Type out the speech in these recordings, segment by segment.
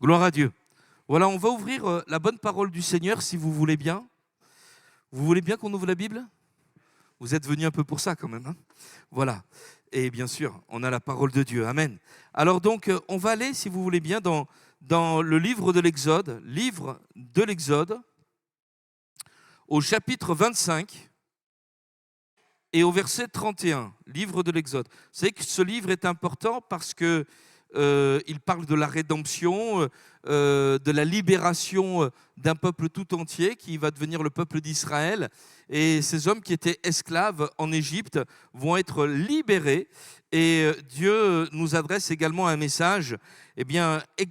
Gloire à Dieu. Voilà, on va ouvrir la bonne parole du Seigneur si vous voulez bien. Vous voulez bien qu'on ouvre la Bible? Vous êtes venus un peu pour ça quand même, hein? Voilà. Et bien sûr, on a la parole de Dieu. Amen. Alors donc, on va aller, si vous voulez bien, dans le livre de l'Exode, au chapitre 25 et au verset 31, livre de l'Exode. Vous savez que ce livre est important parce que il parle de la rédemption, de la libération d'un peuple tout entier qui va devenir le peuple d'Israël. Et ces hommes qui étaient esclaves en Égypte vont être libérés. Et Dieu nous adresse également un message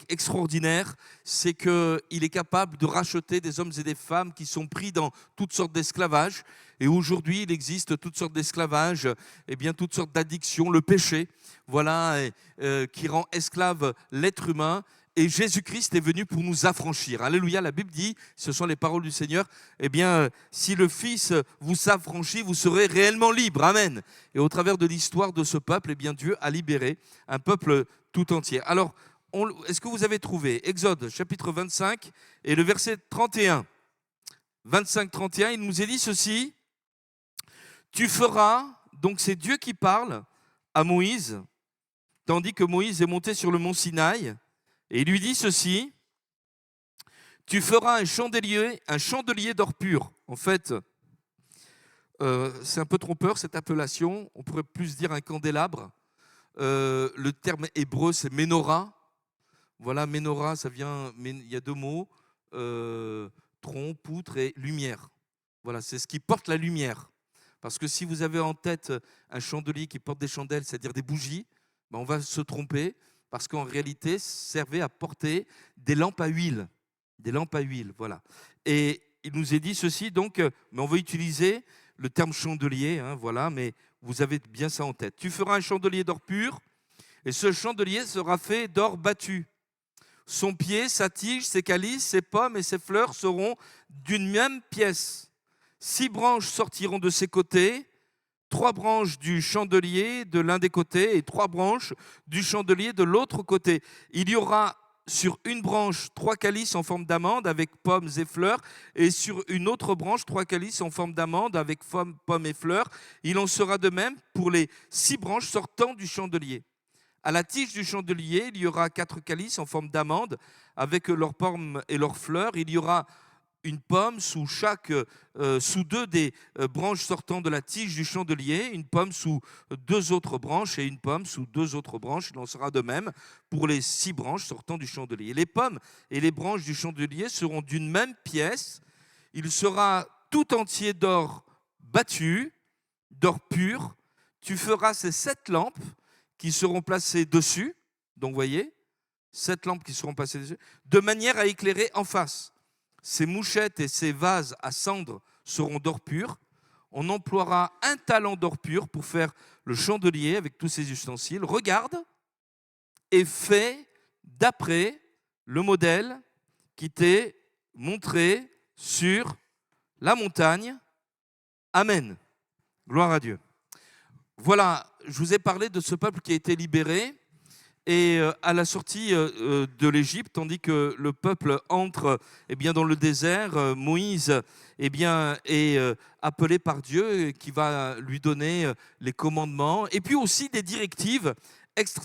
extraordinaire, c'est qu'il est capable de racheter des hommes et des femmes qui sont pris dans toutes sortes d'esclavages. Et aujourd'hui, il existe toutes sortes d'esclavages, toutes sortes d'addictions, le péché, voilà, qui rend esclave l'être humain. Et Jésus-Christ est venu pour nous affranchir. Alléluia, la Bible dit, ce sont les paroles du Seigneur, si le Fils vous affranchit, vous serez réellement libre. Amen. Et au travers de l'histoire de ce peuple, Dieu a libéré un peuple tout entier. Alors, est-ce que vous avez trouvé Exode chapitre 25 et le verset 31 25-31, il nous est dit ceci: tu feras, donc c'est Dieu qui parle à Moïse, tandis que Moïse est monté sur le mont Sinaï, et il lui dit ceci: tu feras un chandelier d'or pur. En fait, c'est un peu trompeur cette appellation, on pourrait plus dire un candélabre. Le terme hébreu c'est menorah. Voilà, menorah, ça vient, il y a deux mots, tronc, poutre et lumière. Voilà, c'est ce qui porte la lumière. Parce que si vous avez en tête un chandelier qui porte des chandelles, c'est-à-dire des bougies, on va se tromper, parce qu'en réalité, ça servait à porter des lampes à huile. Des lampes à huile, voilà. Et il nous est dit ceci, donc, mais on va utiliser le terme chandelier, hein, voilà, mais vous avez bien ça en tête. Tu feras un chandelier d'or pur, et ce chandelier sera fait d'or battu. Son pied, sa tige, ses calices, ses pommes et ses fleurs seront d'une même pièce. 6 branches sortiront de ses côtés, 3 branches du chandelier de l'un des côtés et 3 branches du chandelier de l'autre côté. Il y aura sur une branche 3 calices en forme d'amande avec pommes et fleurs, et sur une autre branche 3 calices en forme d'amande avec pommes et fleurs. Il en sera de même pour les 6 branches sortant du chandelier. À la tige du chandelier, il y aura 4 calices en forme d'amande avec leurs pommes et leurs fleurs. Il y aura une pomme sous 2 des branches sortant de la tige du chandelier, une pomme sous 2 autres branches et une pomme sous 2 autres branches. Il en sera de même pour les 6 branches sortant du chandelier. Les pommes et les branches du chandelier seront d'une même pièce. Il sera tout entier d'or battu, d'or pur. Tu feras ces 7 lampes qui seront placées dessus. Donc, vous voyez, 7 lampes qui seront placées dessus, de manière à éclairer en face. Ces mouchettes et ces vases à cendre seront d'or pur. On emploiera un talent d'or pur pour faire le chandelier avec tous ses ustensiles. Regarde et fais d'après le modèle qui t'est montré sur la montagne. Amen. Gloire à Dieu. Voilà, je vous ai parlé de ce peuple qui a été libéré. Et à la sortie de l'Égypte, tandis que le peuple entre dans le désert, Moïse est appelé par Dieu qui va lui donner les commandements et puis aussi des directives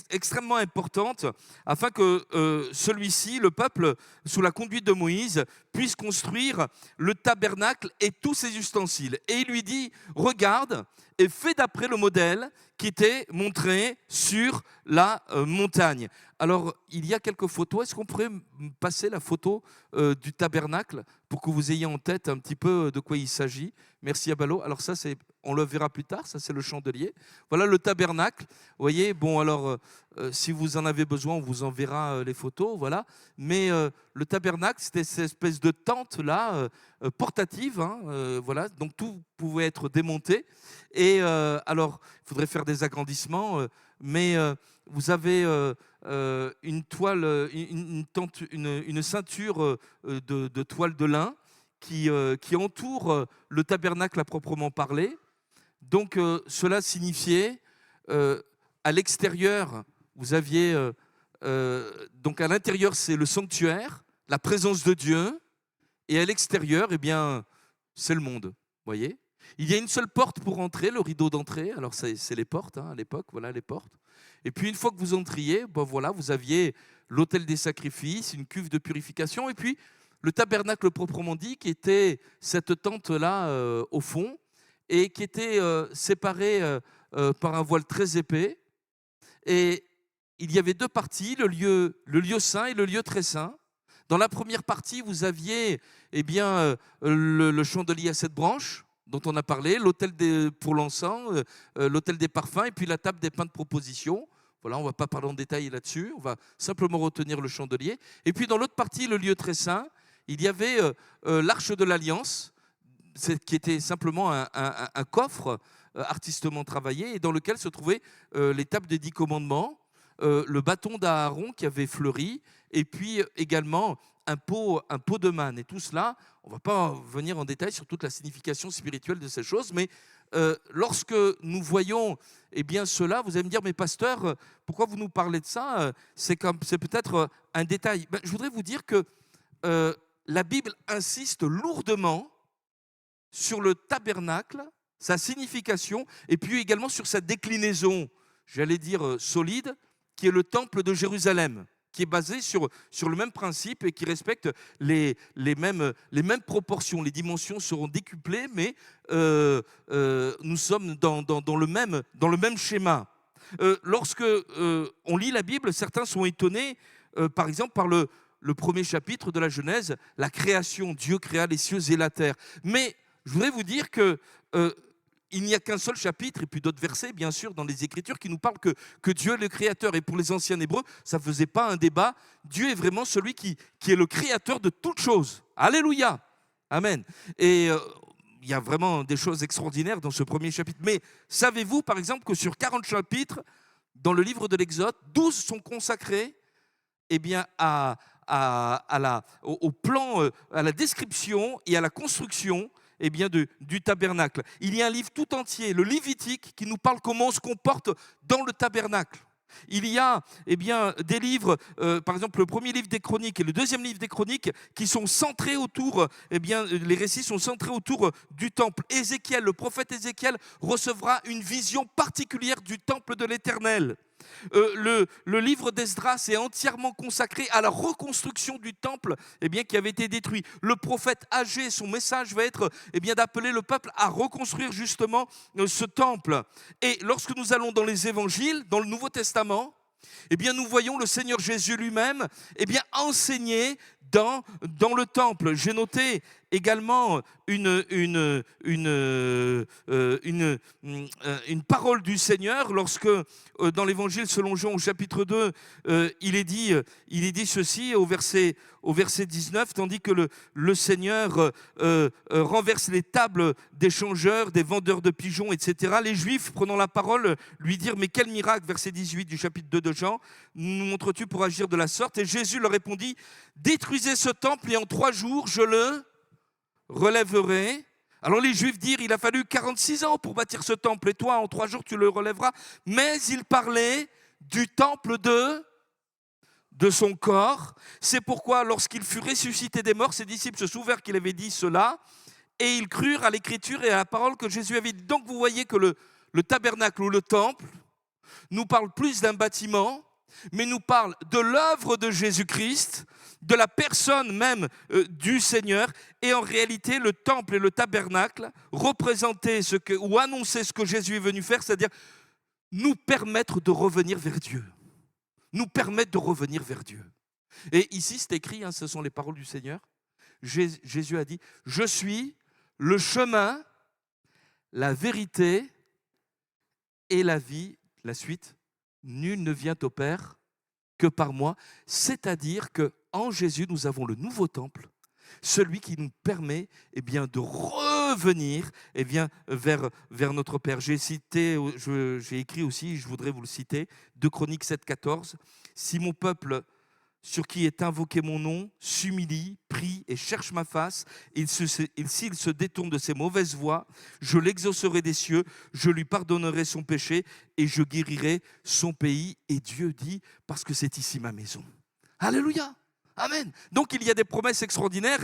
extrêmement importantes afin que celui-ci, le peuple, sous la conduite de Moïse, puisse construire le tabernacle et tous ses ustensiles. Et il lui dit, regarde et fais d'après le modèle qui était montré sur la montagne. Alors, il y a quelques photos. Est-ce qu'on pourrait passer la photo du tabernacle pour que vous ayez en tête un petit peu de quoi il s'agit? Merci Abalo. Alors ça, on le verra plus tard, ça c'est le chandelier. Voilà le tabernacle. Vous voyez, bon alors, si vous en avez besoin, on vous enverra les photos, voilà. Mais le tabernacle, c'était cette espèce de tente-là, portative, hein, voilà. Donc tout pouvait être démonté. Et alors, il faudrait faire des agrandissements, mais vous avez une toile, une ceinture de toile de lin qui entoure le tabernacle à proprement parler. Donc cela signifiait, à l'extérieur, vous aviez Donc à l'intérieur, c'est le sanctuaire, la présence de Dieu, et à l'extérieur, eh bien, c'est le monde. Voyez ? Il y a une seule porte pour entrer, le rideau d'entrée. Alors c'est les portes à l'époque, voilà les portes. Et puis une fois que vous entriez, voilà, vous aviez l'autel des sacrifices, une cuve de purification, et puis le tabernacle proprement dit, qui était cette tente-là au fond, et qui était séparée par un voile très épais. Et il y avait deux parties, le lieu saint et le lieu très saint. Dans la première partie, vous aviez le chandelier à 7 branches, dont on a parlé, l'autel pour l'encens, l'autel des parfums, et puis la table des pains de proposition. Voilà, on ne va pas parler en détail là-dessus, on va simplement retenir le chandelier. Et puis dans l'autre partie, le lieu très saint, il y avait l'arche de l'Alliance, qui était simplement un coffre artistement travaillé, et dans lequel se trouvaient les tables des 10 commandements, le bâton d'Aaron qui avait fleuri, et puis également un pot de manne. Et tout cela, on ne va pas venir en détail sur toute la signification spirituelle de ces choses, mais lorsque nous voyons cela, vous allez me dire, mais pasteur, pourquoi vous nous parlez de ça? C'est peut-être un détail. Je voudrais vous dire que la Bible insiste lourdement sur le tabernacle, sa signification, et puis également sur sa déclinaison, j'allais dire solide, qui est le temple de Jérusalem, qui est basé sur le même principe et qui respecte les mêmes proportions. Les dimensions seront décuplées, mais nous sommes dans le même schéma. Lorsque on lit la Bible, certains sont étonnés, par exemple, par le premier chapitre de la Genèse, la création. Dieu créa les cieux et la terre. Mais je voudrais vous dire que il n'y a qu'un seul chapitre, et puis d'autres versets, bien sûr, dans les Écritures, qui nous parlent que Dieu est le Créateur. Et pour les anciens Hébreux, ça ne faisait pas un débat. Dieu est vraiment celui qui est le Créateur de toutes choses. Alléluia. Amen. Et il y a vraiment des choses extraordinaires dans ce premier chapitre. Mais savez-vous, par exemple, que sur 40 chapitres, dans le livre de l'Exode, 12 sont consacrés au plan, à la description et à la construction du tabernacle. Il y a un livre tout entier, le Lévitique, qui nous parle comment on se comporte dans le tabernacle. Il y a des livres, par exemple le premier livre des Chroniques et le deuxième livre des Chroniques, qui sont centrés autour, les récits sont centrés autour du temple. Ézéchiel, le prophète Ézéchiel, recevra une vision particulière du temple de l'Éternel. Le livre d'Esdras est entièrement consacré à la reconstruction du temple qui avait été détruit. Le prophète Agé, son message va être d'appeler le peuple à reconstruire justement ce temple. Et lorsque nous allons dans les évangiles, dans le Nouveau Testament, nous voyons le Seigneur Jésus lui-même enseigner dans le temple. J'ai noté également une parole du Seigneur lorsque dans l'évangile selon Jean au chapitre 2 il est dit ceci au verset 19, tandis que le Seigneur renverse les tables des changeurs, des vendeurs de pigeons, etc. Les Juifs, prenant la parole, lui dirent: mais quel miracle, verset 18 du chapitre 2 de Jean, nous montres-tu pour agir de la sorte? Et Jésus leur répondit: détruisez ce temple et en 3 jours je le relèverai. Alors les Juifs dirent: il a fallu 46 ans pour bâtir ce temple, et toi en 3 jours tu le relèveras. Mais il parlait du temple de son corps. C'est pourquoi lorsqu'il fut ressuscité des morts, ses disciples se souvinrent qu'il avait dit cela, et ils crurent à l'écriture et à la parole que Jésus avait dit. Donc vous voyez que le tabernacle ou le temple nous parle plus d'un bâtiment, mais nous parle de l'œuvre de Jésus-Christ, de la personne même du Seigneur. Et en réalité, le temple et le tabernacle représentaient ou annonçaient ce que Jésus est venu faire, c'est-à-dire nous permettre de revenir vers Dieu. Nous permettre de revenir vers Dieu. Et ici, c'est écrit, ce sont les paroles du Seigneur. Jésus a dit: je suis le chemin, la vérité et la vie. La suite: nul ne vient au Père que par moi. C'est-à-dire qu'en Jésus, nous avons le nouveau temple, celui qui nous permet de revenir vers notre Père. J'ai écrit aussi, je voudrais vous le citer, 2 Chroniques 7, 14. Si mon peuple sur qui est invoqué mon nom s'humilie, prie et cherche ma face, et s'il se détourne de ses mauvaises voies, je l'exaucerai des cieux, je lui pardonnerai son péché et je guérirai son pays. Et Dieu dit, parce que c'est ici ma maison. Alléluia. Amen. Donc il y a des promesses extraordinaires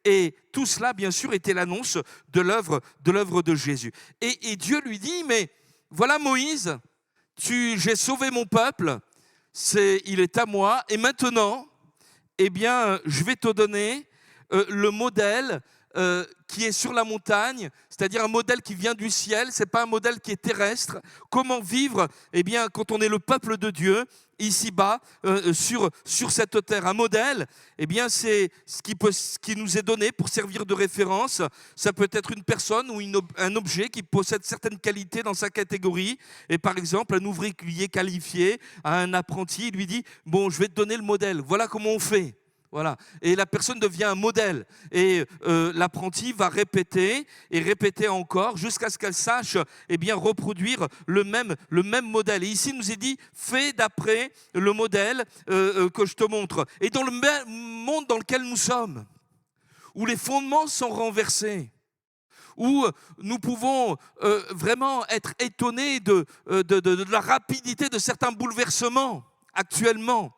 et tout cela, bien sûr, était l'annonce de l'œuvre de Jésus. Et Dieu lui dit, mais voilà Moïse, j'ai sauvé mon peuple, il est à moi, et maintenant, eh bien, je vais te donner le modèle qui est sur la montagne, c'est-à-dire un modèle qui vient du ciel, ce n'est pas un modèle qui est terrestre. Comment vivre, eh bien, quand on est le peuple de Dieu, ici-bas, sur cette terre. Un modèle, eh bien, c'est ce qui nous est donné pour servir de référence. Ça peut être une personne ou un objet qui possède certaines qualités dans sa catégorie. Et par exemple, un ouvrier qualifié à un apprenti, il lui dit « Bon, je vais te donner le modèle, voilà comment on fait ». Voilà. Et la personne devient un modèle. Et l'apprenti va répéter et répéter encore jusqu'à ce qu'elle sache eh bien, reproduire le même modèle. Et ici, il nous est dit, fais d'après le modèle que je te montre. Et dans le monde dans lequel nous sommes, où les fondements sont renversés, où nous pouvons vraiment être étonnés de la rapidité de certains bouleversements actuellement,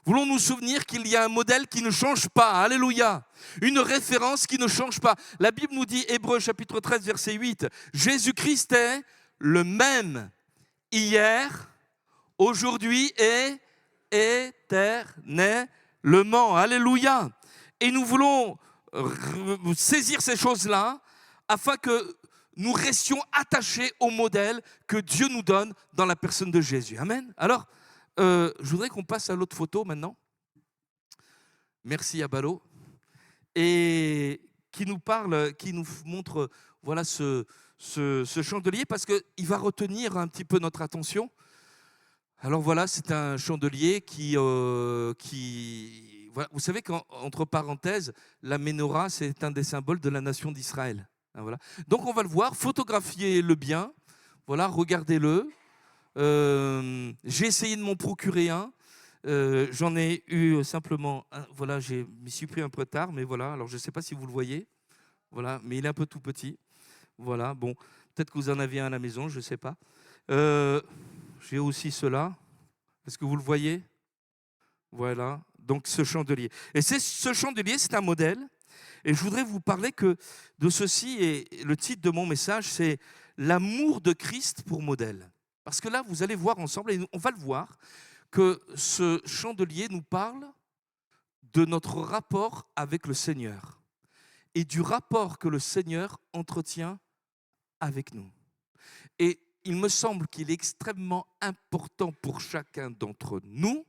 voulons nous souvenir qu'il y a un modèle qui ne change pas. Alléluia. Une référence qui ne change pas. La Bible nous dit, Hébreux chapitre 13, verset 8, Jésus-Christ est le même hier, aujourd'hui et éternellement. Alléluia. Et nous voulons saisir ces choses-là afin que nous restions attachés au modèle que Dieu nous donne dans la personne de Jésus. Amen. Alors, je voudrais qu'on passe à l'autre photo maintenant. Merci Abalo. Et qui nous parle, qui nous montre voilà, ce chandelier parce qu'il va retenir un petit peu notre attention. Alors voilà, c'est un chandelier qui voilà. Vous savez qu'entre parenthèses, la menorah, c'est un des symboles de la nation d'Israël. Voilà. Donc on va le voir, photographiez-le bien, voilà, regardez-le. J'ai essayé de m'en procurer un. J'en ai eu simplement un. Voilà, je m'y suis pris un peu tard, mais voilà. Alors je ne sais pas si vous le voyez. Voilà, mais il est un peu tout petit. Voilà, bon, peut-être que vous en aviez un à la maison, je ne sais pas. J'ai aussi cela. Est-ce que vous le voyez? Voilà, donc ce chandelier. Et ce chandelier, c'est un modèle. Et je voudrais vous parler de ceci, et le titre de mon message, c'est « L'amour de Christ pour modèle ». Parce que là, vous allez voir ensemble, et on va le voir, que ce chandelier nous parle de notre rapport avec le Seigneur et du rapport que le Seigneur entretient avec nous. Et il me semble qu'il est extrêmement important pour chacun d'entre nous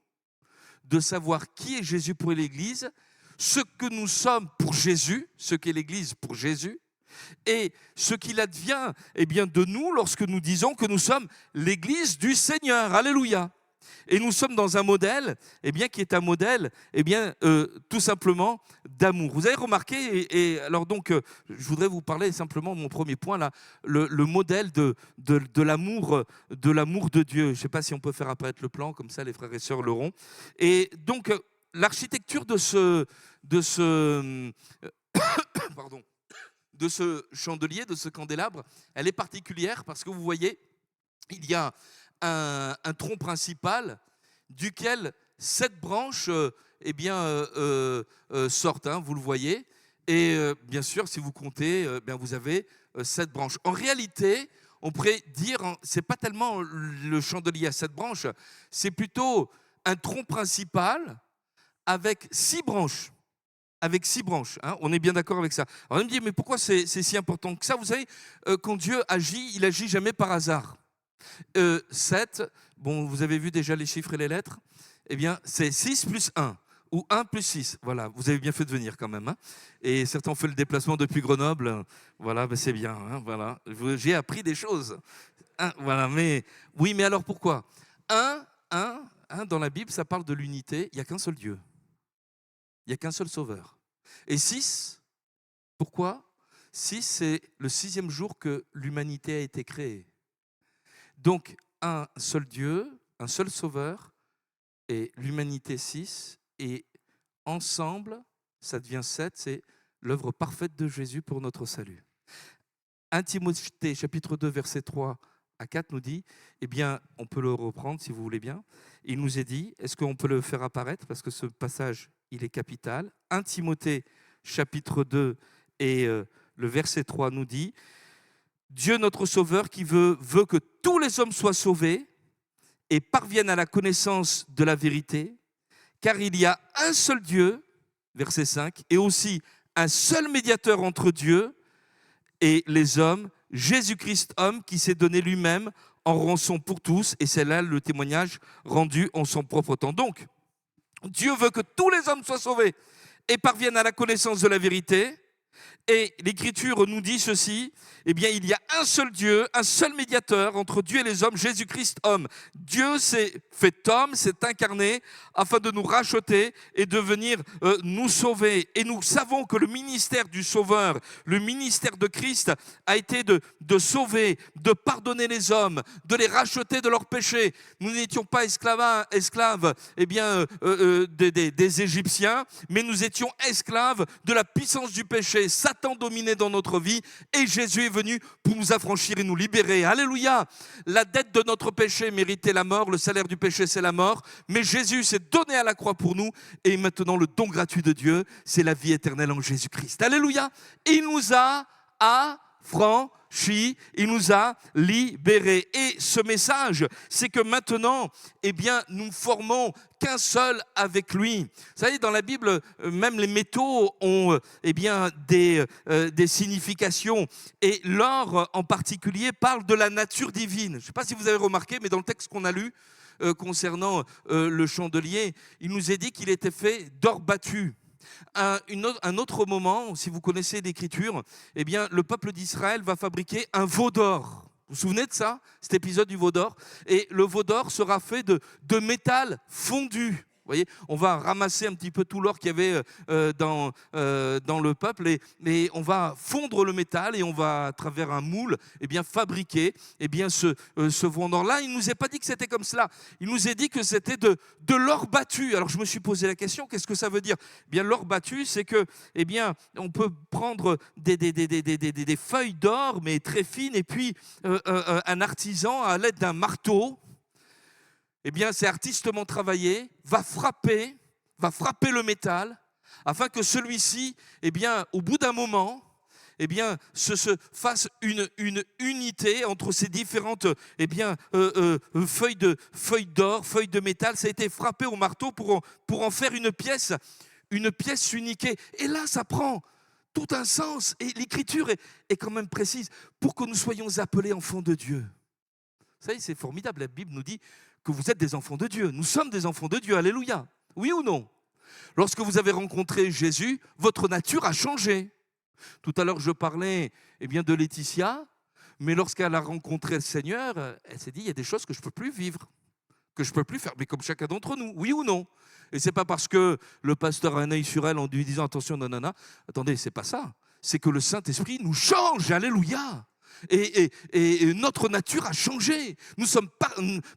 de savoir qui est Jésus pour l'Église, ce que nous sommes pour Jésus, ce qu'est l'Église pour Jésus, et ce qu'il advient eh bien, de nous lorsque nous disons que nous sommes l'Église du Seigneur. Alléluia. Et nous sommes dans un modèle eh bien, qui est un modèle eh bien, tout simplement d'amour. Vous avez remarqué, et alors donc, je voudrais vous parler simplement de mon premier point, là, le modèle de l'amour de Dieu. Je ne sais pas si on peut faire apparaître le plan, comme ça les frères et sœurs l'auront. Et donc, l'architecture de ce pardon, de ce chandelier, de ce candélabre, elle est particulière parce que vous voyez, il y a un tronc principal duquel 7 branches eh bien, sortent, hein, vous le voyez. Et bien sûr, si vous comptez, bien, vous avez 7 branches. En réalité, on pourrait dire, ce n'est pas tellement le chandelier à 7 branches, c'est plutôt un tronc principal avec 6 branches. Avec 6 branches, hein, on est bien d'accord avec ça. Alors on me dit, mais pourquoi c'est si important que ça? Vous savez, quand Dieu agit, il agit jamais par hasard. 7, bon, vous avez vu déjà les chiffres et les lettres, eh bien, c'est 6 plus 1, ou 1 plus 6. Voilà, vous avez bien fait de venir quand même. Hein. Et certains ont fait le déplacement depuis Grenoble. Voilà, ben c'est bien. Hein, voilà. J'ai appris des choses. Hein, voilà, mais oui, mais alors pourquoi 1, dans la Bible, ça parle de l'unité. Il n'y a qu'un seul Dieu. Il n'y a qu'un seul sauveur. Et 6, pourquoi 6, c'est le 6e jour que l'humanité a été créée. Donc, un seul Dieu, un seul sauveur, et l'humanité 6, et ensemble, ça devient 7, c'est l'œuvre parfaite de Jésus pour notre salut. 1 Timothée chapitre 2 verset 3 à 4 nous dit, eh bien, on peut le reprendre si vous voulez bien, il nous est dit, est-ce qu'on peut le faire apparaître parce que ce passage, il est capital. 1 Timothée chapitre 2 et le verset 3 nous dit, Dieu notre Sauveur qui veut que tous les hommes soient sauvés et parviennent à la connaissance de la vérité, car il y a un seul Dieu, verset 5, et aussi un seul médiateur entre Dieu et les hommes, Jésus-Christ homme, qui s'est donné lui-même en rançon pour tous, et c'est là le témoignage rendu en son propre temps. Donc, Dieu veut que tous les hommes soient sauvés et parviennent à la connaissance de la vérité. Et l'Écriture nous dit ceci, eh bien, il y a un seul Dieu, un seul médiateur entre Dieu et les hommes, Jésus-Christ homme. Dieu s'est fait homme, s'est incarné afin de nous racheter et de venir nous sauver. Et nous savons que le ministère du Sauveur, le ministère de Christ a été de sauver, de pardonner les hommes, de les racheter de leurs péchés. Nous n'étions pas esclaves eh bien, des Égyptiens, mais nous étions esclaves de la puissance du péché. Satan dominait dans notre vie et Jésus est venu pour nous affranchir et nous libérer. Alléluia! La dette de notre péché méritait la mort, le salaire du péché c'est la mort, mais Jésus s'est donné à la croix pour nous et maintenant le don gratuit de Dieu, c'est la vie éternelle en Jésus-Christ. Alléluia! Il nous a affranchis, il nous a libérés. Et ce message, c'est que maintenant, eh bien, nous formons qu'un seul avec lui. Vous savez, dans la Bible, même les métaux ont eh bien, des significations. Et l'or, en particulier, parle de la nature divine. Je ne sais pas si vous avez remarqué, mais dans le texte qu'on a lu concernant le chandelier, il nous est dit qu'il était fait d'or battu. Un autre moment, si vous connaissez l'Écriture, eh bien, le peuple d'Israël va fabriquer un veau d'or. Vous vous souvenez de ça, cet épisode du veau d'or? Et le veau d'or sera fait de métal fondu. Vous voyez, on va ramasser un petit peu tout l'or qu'il y avait dans le peuple et on va fondre le métal et on va, à travers un moule, eh bien, fabriquer eh bien, ce veau d'or-là. Il ne nous est pas dit que c'était comme cela. Il nous est dit que c'était de l'or battu. Alors je me suis posé la question, qu'est-ce que ça veut dire? Eh bien, l'or battu, c'est que, eh bien, on peut prendre des feuilles d'or, mais très fines, et puis un artisan, à l'aide d'un marteau, eh bien, c'est artistement travaillé, va frapper le métal, afin que celui-ci, eh bien, au bout d'un moment, eh bien, se fasse une unité entre ces différentes eh bien, feuilles d'or, feuilles de métal. Ça a été frappé au marteau pour en faire une pièce unique. Et là, ça prend tout un sens. Et l'Écriture est quand même précise pour que nous soyons appelés enfants de Dieu. Vous savez, c'est formidable. La Bible nous dit que vous êtes des enfants de Dieu. Nous sommes des enfants de Dieu. Alléluia. Oui ou non? Lorsque vous avez rencontré Jésus, votre nature a changé. Tout à l'heure, je parlais eh bien, de Laetitia, mais lorsqu'elle a rencontré le Seigneur, elle s'est dit, il y a des choses que je ne peux plus vivre, que je ne peux plus faire, mais comme chacun d'entre nous, oui ou non? Et ce n'est pas parce que le pasteur a un œil sur elle en lui disant, attention, nanana, attendez, ce n'est pas ça. C'est que le Saint-Esprit nous change, alléluia. Et notre nature a changé. Nous sommes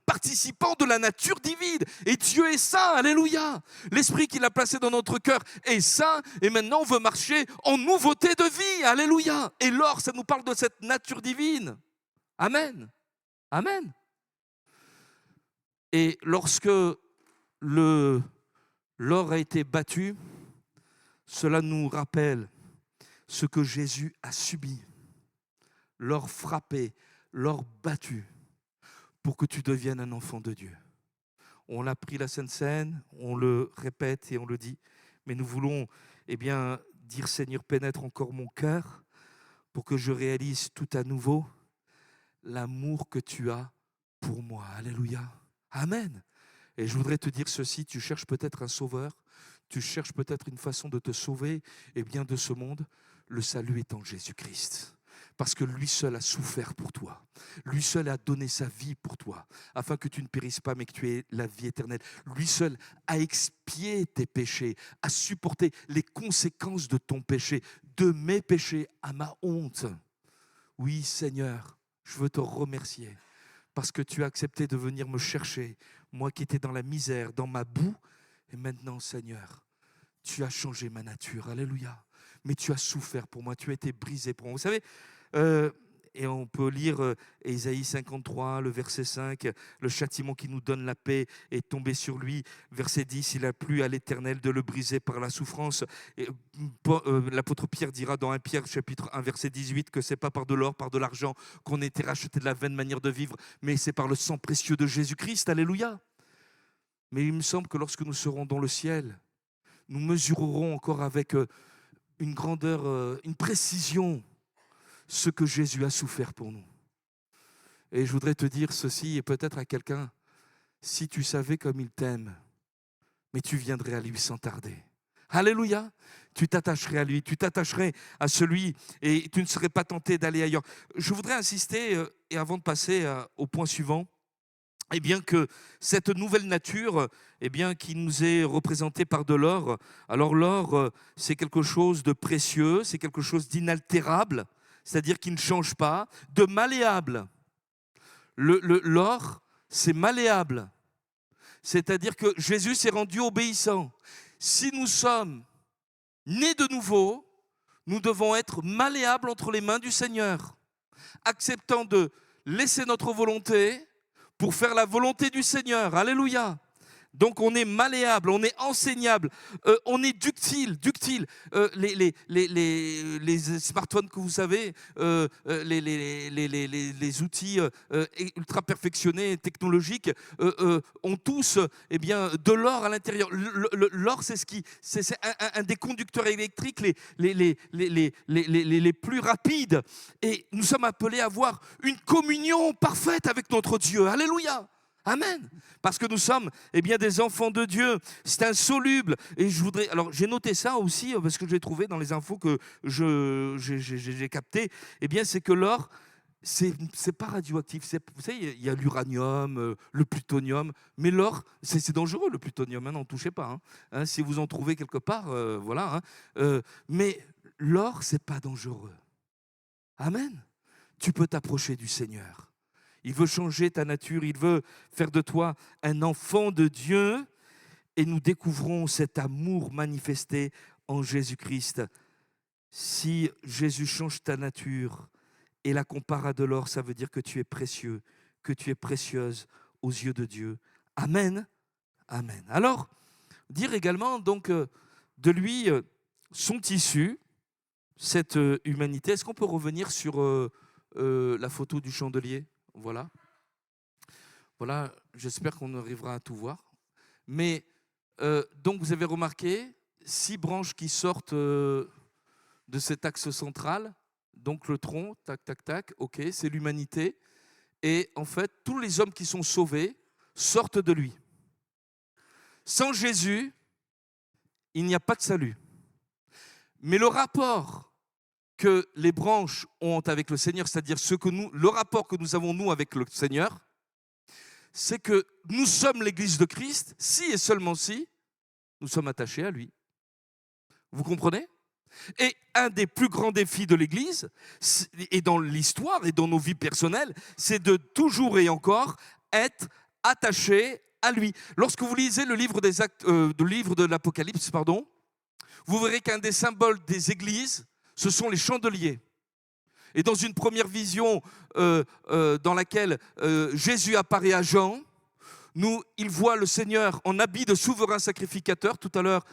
participants de la nature divine. Et Dieu est saint, alléluia. L'esprit qu'il a placé dans notre cœur est saint. Et maintenant, on veut marcher en nouveauté de vie, alléluia. Et l'or, ça nous parle de cette nature divine. Amen. Amen. Et lorsque l'or a été battu, cela nous rappelle ce que Jésus a subi. L'or frappé, l'or battu, pour que tu deviennes un enfant de Dieu. On a pris la Sainte Seine, on le répète et on le dit, mais nous voulons eh bien, dire Seigneur, pénètre encore mon cœur pour que je réalise tout à nouveau l'amour que tu as pour moi. Alléluia. Amen. Et je voudrais te dire ceci, tu cherches peut-être un sauveur, tu cherches peut-être une façon de te sauver eh bien, de ce monde. Le salut est en Jésus-Christ. Parce que lui seul a souffert pour toi. Lui seul a donné sa vie pour toi, afin que tu ne périsses pas, mais que tu aies la vie éternelle. Lui seul a expié tes péchés, a supporté les conséquences de ton péché, de mes péchés, à ma honte. Oui, Seigneur, je veux te remercier, parce que tu as accepté de venir me chercher, moi qui étais dans la misère, dans ma boue, Et maintenant, Seigneur, tu as changé ma nature. Alléluia. Mais tu as souffert pour moi, tu as été brisé pour moi. Vous savez, et on peut lire Ésaïe 53, le verset 5, le châtiment qui nous donne la paix est tombé sur lui. Verset 10, il a plu à l'Éternel de le briser par la souffrance. Et, l'apôtre Pierre dira dans 1 Pierre chapitre 1, verset 18, que ce n'est pas par de l'or, par de l'argent qu'on a été racheté de la vaine manière de vivre, mais c'est par le sang précieux de Jésus-Christ. Alléluia. Mais il me semble que lorsque nous serons dans le ciel, nous mesurerons encore avec une grandeur, une précision, ce que Jésus a souffert pour nous. Et je voudrais te dire ceci, et peut-être à quelqu'un, si tu savais comme il t'aime, mais tu viendrais à lui sans tarder. Alléluia. Tu t'attacherais à lui, tu t'attacherais à celui, et tu ne serais pas tenté d'aller ailleurs. Je voudrais insister, et avant de passer au point suivant, eh bien que cette nouvelle nature, eh bien, qui nous est représentée par de l'or, alors l'or, c'est quelque chose de précieux, c'est quelque chose d'inaltérable, c'est-à-dire qui ne change pas, de malléable. L'or, c'est malléable. C'est-à-dire que Jésus s'est rendu obéissant. Si nous sommes nés de nouveau, nous devons être malléables entre les mains du Seigneur, acceptant de laisser notre volonté pour faire la volonté du Seigneur. Alléluia. Donc on est malléable, on est enseignable, on est ductile. Les smartphones que vous savez, les outils ultra perfectionnés, technologiques, ont tous de l'or à l'intérieur. L'or, c'est un des conducteurs électriques les plus rapides. Et nous sommes appelés à avoir une communion parfaite avec notre Dieu. Alléluia. Amen. Parce que nous sommes des enfants de Dieu. C'est insoluble. Et alors j'ai noté ça aussi parce que j'ai trouvé dans les infos que j'ai captées. C'est que l'or, c'est pas radioactif. Vous savez, il y a l'uranium, le plutonium, mais l'or, c'est dangereux le plutonium. N'en touchez pas. Si vous en trouvez quelque part, voilà. Mais l'or, c'est pas dangereux. Amen. Tu peux t'approcher du Seigneur. Il veut changer ta nature, il veut faire de toi un enfant de Dieu et nous découvrons cet amour manifesté en Jésus-Christ. Si Jésus change ta nature et la compare à de l'or, ça veut dire que tu es précieux, que tu es précieuse aux yeux de Dieu. Amen. Amen. Alors, dire également donc de lui son tissu, cette humanité. Est-ce qu'on peut revenir sur la photo du chandelier ? Voilà, j'espère qu'on arrivera à tout voir. Mais, donc vous avez remarqué, 6 branches qui sortent de cet axe central, donc le tronc, tac, tac, tac, ok, c'est l'humanité. Et en fait, tous les hommes qui sont sauvés sortent de lui. Sans Jésus, il n'y a pas de salut. Mais le rapport que les branches ont avec le Seigneur, c'est-à-dire le rapport que nous avons nous avec le Seigneur, c'est que nous sommes l'Église de Christ, si et seulement si nous sommes attachés à lui. Vous comprenez ? Et un des plus grands défis de l'Église, et dans l'histoire et dans nos vies personnelles, c'est de toujours et encore être attaché à lui. Lorsque vous lisez le livre de l'Apocalypse, vous verrez qu'un des symboles des églises, ce sont les chandeliers. Et dans une première vision dans laquelle Jésus apparaît à Jean, il voit le Seigneur en habit de souverain sacrificateur. Tout à l'heure,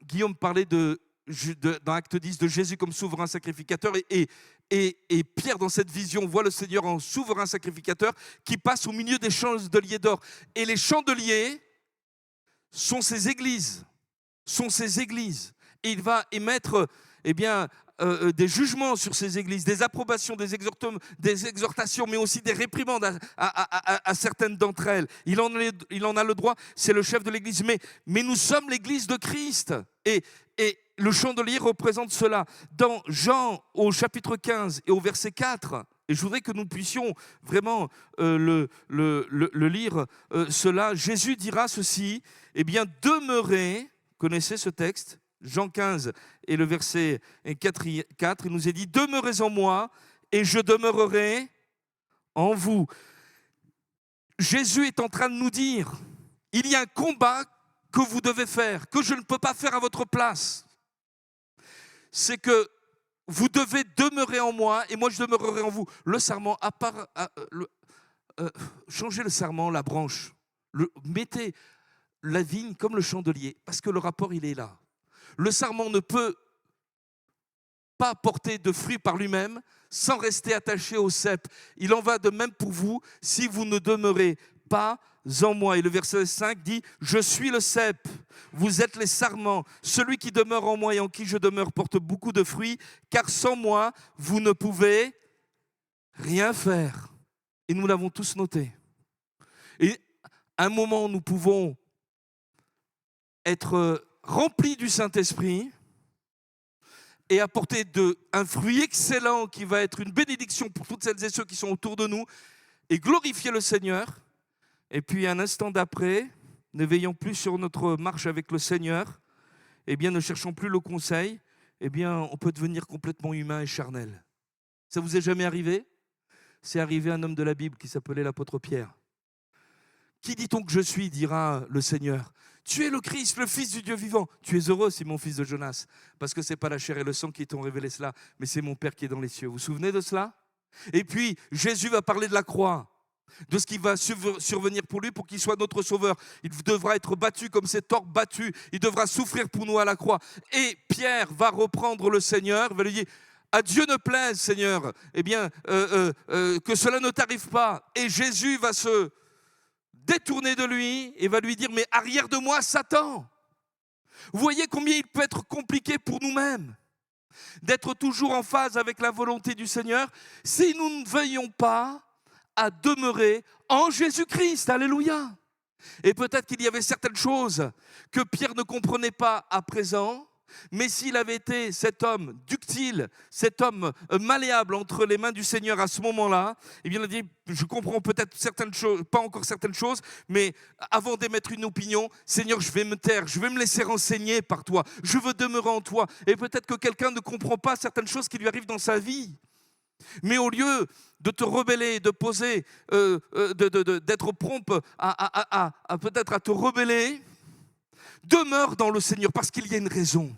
Guillaume parlait dans Acte 10 de Jésus comme souverain sacrificateur. Et Pierre, dans cette vision, voit le Seigneur en souverain sacrificateur qui passe au milieu des chandeliers d'or. Et les chandeliers sont ces églises. Et il va émettre des jugements sur ces églises, des approbations, des exhortations, mais aussi des réprimandes à certaines d'entre elles. Il en a le droit, c'est le chef de l'église. Mais nous sommes l'église de Christ. Et le chandelier représente cela. Dans Jean, au chapitre 15 et au verset 4, et je voudrais que nous puissions vraiment le lire, cela, Jésus dira ceci, demeurez, connaissez ce texte, Jean 15 et le verset 4, il nous est dit « Demeurez en moi et je demeurerai en vous ». Jésus est en train de nous dire, il y a un combat que vous devez faire, que je ne peux pas faire à votre place, c'est que vous devez demeurer en moi et moi je demeurerai en vous. Le sarment, changez le sarment, la branche. Mettez la vigne comme le chandelier, parce que le rapport, il est là. Le sarment ne peut pas porter de fruits par lui-même sans rester attaché au cep. Il en va de même pour vous si vous ne demeurez pas en moi. Et le verset 5 dit, je suis le cep, vous êtes les sarments. Celui qui demeure en moi et en qui je demeure porte beaucoup de fruits, car sans moi, vous ne pouvez rien faire. Et nous l'avons tous noté. Et à un moment, nous pouvons être remplis du Saint-Esprit et apporter un fruit excellent qui va être une bénédiction pour toutes celles et ceux qui sont autour de nous et glorifier le Seigneur. Et puis un instant d'après, ne veillons plus sur notre marche avec le Seigneur, eh bien ne cherchons plus le conseil, eh bien on peut devenir complètement humain et charnel. Ça vous est jamais arrivé ? C'est arrivé à un homme de la Bible qui s'appelait l'apôtre Pierre. Qui dit-on que je suis, dira le Seigneur. Tu es le Christ, le Fils du Dieu vivant. Tu es heureux, Simon, fils de Jonas, parce que ce n'est pas la chair et le sang qui t'ont révélé cela, mais c'est mon Père qui est dans les cieux. Vous vous souvenez de cela ? Et puis, Jésus va parler de la croix, de ce qui va survenir pour lui, pour qu'il soit notre sauveur. Il devra être battu comme cet orgue battu. Il devra souffrir pour nous à la croix. Et Pierre va reprendre le Seigneur, va lui dire, à Dieu ne plaise, Seigneur, eh bien, que cela ne t'arrive pas. Et Jésus va se détourner de lui et va lui dire, mais arrière de moi, Satan. Vous voyez combien il peut être compliqué pour nous-mêmes d'être toujours en phase avec la volonté du Seigneur si nous ne veillons pas à demeurer en Jésus-Christ. Alléluia. Et peut-être qu'il y avait certaines choses que Pierre ne comprenait pas à présent, mais s'il avait été cet homme ductile, cet homme malléable entre les mains du Seigneur à ce moment-là, eh bien il a dit, je comprends peut-être certaines choses, pas encore certaines choses, mais avant d'émettre une opinion, Seigneur, je vais me taire, je vais me laisser renseigner par toi, je veux demeurer en toi. Et peut-être que quelqu'un ne comprend pas certaines choses qui lui arrivent dans sa vie. Mais au lieu de te rebeller, de poser, d'être prompt peut-être à te rebeller, demeure dans le Seigneur parce qu'il y a une raison.